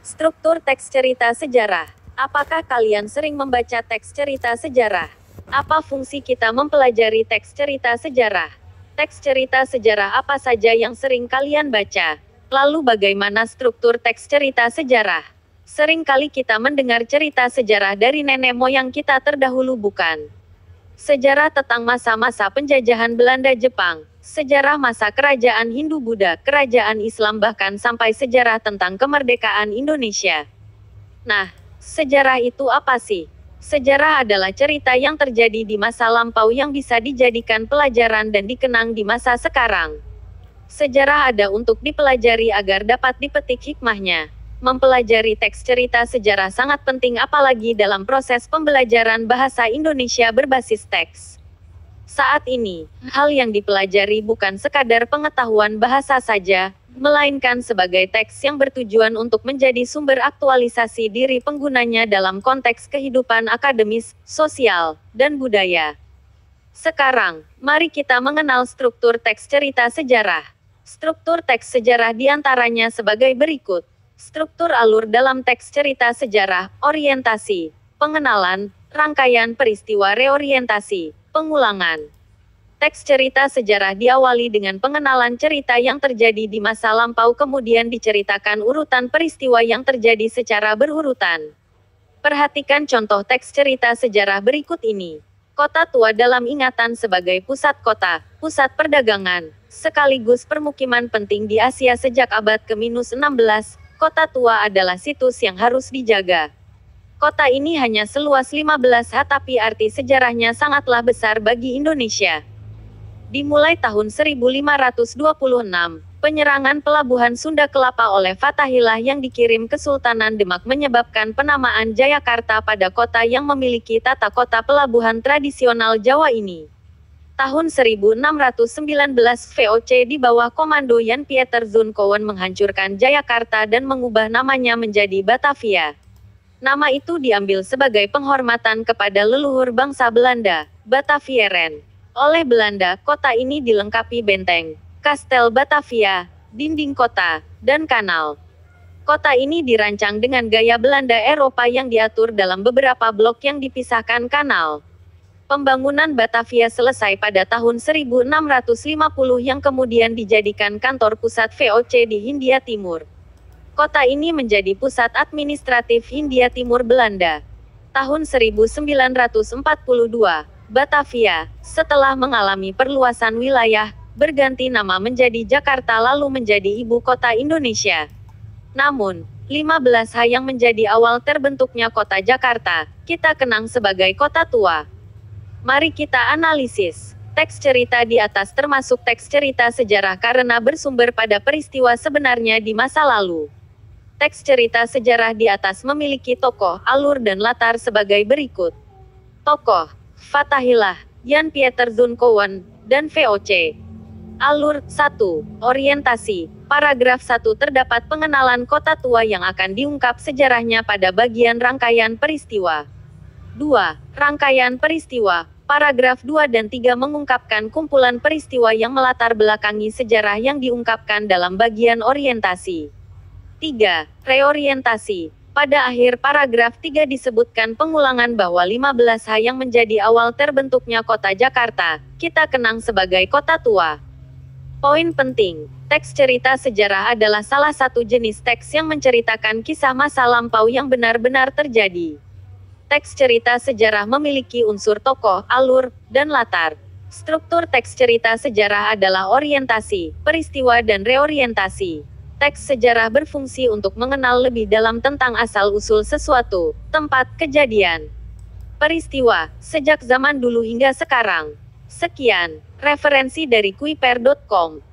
Struktur teks cerita sejarah. Apakah kalian sering membaca teks cerita sejarah? Apa fungsi kita mempelajari teks cerita sejarah? Teks cerita sejarah apa saja yang sering kalian baca? Lalu bagaimana struktur teks cerita sejarah? Sering kali kita mendengar cerita sejarah dari nenek moyang kita terdahulu, bukan? Sejarah tentang masa-masa penjajahan Belanda Jepang, sejarah masa kerajaan Hindu-Buddha, kerajaan Islam, bahkan sampai sejarah tentang kemerdekaan Indonesia. Nah, sejarah itu apa sih? Sejarah adalah cerita yang terjadi di masa lampau yang bisa dijadikan pelajaran dan dikenang di masa sekarang. Sejarah ada untuk dipelajari agar dapat dipetik hikmahnya. Mempelajari teks cerita sejarah sangat penting, apalagi dalam proses pembelajaran bahasa Indonesia berbasis teks. Saat ini, hal yang dipelajari bukan sekadar pengetahuan bahasa saja, melainkan sebagai teks yang bertujuan untuk menjadi sumber aktualisasi diri penggunanya dalam konteks kehidupan akademis, sosial, dan budaya. Sekarang, mari kita mengenal struktur teks cerita sejarah. Struktur teks sejarah diantaranya sebagai berikut. Struktur alur dalam teks cerita sejarah, orientasi, pengenalan, rangkaian peristiwa, reorientasi, pengulangan. Teks cerita sejarah diawali dengan pengenalan cerita yang terjadi di masa lampau, kemudian diceritakan urutan peristiwa yang terjadi secara berurutan. Perhatikan contoh teks cerita sejarah berikut ini. Kota tua dalam ingatan sebagai pusat kota, pusat perdagangan, sekaligus permukiman penting di Asia sejak abad ke-16. Kota tua adalah situs yang harus dijaga. Kota ini hanya seluas 15 ha, tapi arti sejarahnya sangatlah besar bagi Indonesia. Dimulai tahun 1526, penyerangan pelabuhan Sunda Kelapa oleh Fatahillah yang dikirim Kesultanan Demak menyebabkan penamaan Jayakarta pada kota yang memiliki tata kota pelabuhan tradisional Jawa ini. Tahun 1619 VOC di bawah komando Jan Pieter Zoonkowen menghancurkan Jayakarta dan mengubah namanya menjadi Batavia. Nama itu diambil sebagai penghormatan kepada leluhur bangsa Belanda, Batavieren. Oleh Belanda, kota ini dilengkapi benteng, kastel Batavia, dinding kota, dan kanal. Kota ini dirancang dengan gaya Belanda Eropa yang diatur dalam beberapa blok yang dipisahkan kanal. Pembangunan Batavia selesai pada tahun 1650 yang kemudian dijadikan kantor pusat VOC di Hindia Timur. Kota ini menjadi pusat administratif Hindia Timur Belanda. Tahun 1942, Batavia, setelah mengalami perluasan wilayah, berganti nama menjadi Jakarta lalu menjadi ibu kota Indonesia. Namun, 15 Ha yang menjadi awal terbentuknya kota Jakarta, kita kenang sebagai kota tua. Mari kita analisis. Teks cerita di atas termasuk teks cerita sejarah karena bersumber pada peristiwa sebenarnya di masa lalu. Teks cerita sejarah di atas memiliki tokoh, alur dan latar sebagai berikut. Tokoh, Fatahillah, Jan Pieter Zoonkowen, dan VOC. Alur, 1. Orientasi. Paragraf 1 terdapat pengenalan kota tua yang akan diungkap sejarahnya pada bagian rangkaian peristiwa. 2. Rangkaian peristiwa. Paragraf 2 dan 3 mengungkapkan kumpulan peristiwa yang melatar belakangi sejarah yang diungkapkan dalam bagian orientasi. 3. Reorientasi. Pada akhir paragraf 3 disebutkan pengulangan bahwa 15 Ha yang menjadi awal terbentuknya kota Jakarta, kita kenang sebagai kota tua. Poin penting, teks cerita sejarah adalah salah satu jenis teks yang menceritakan kisah masa lampau yang benar-benar terjadi. Teks cerita sejarah memiliki unsur tokoh, alur, dan latar. Struktur teks cerita sejarah adalah orientasi, peristiwa dan reorientasi. Teks sejarah berfungsi untuk mengenal lebih dalam tentang asal-usul sesuatu, tempat, kejadian, peristiwa, sejak zaman dulu hingga sekarang. Sekian, referensi dari kuiper.com.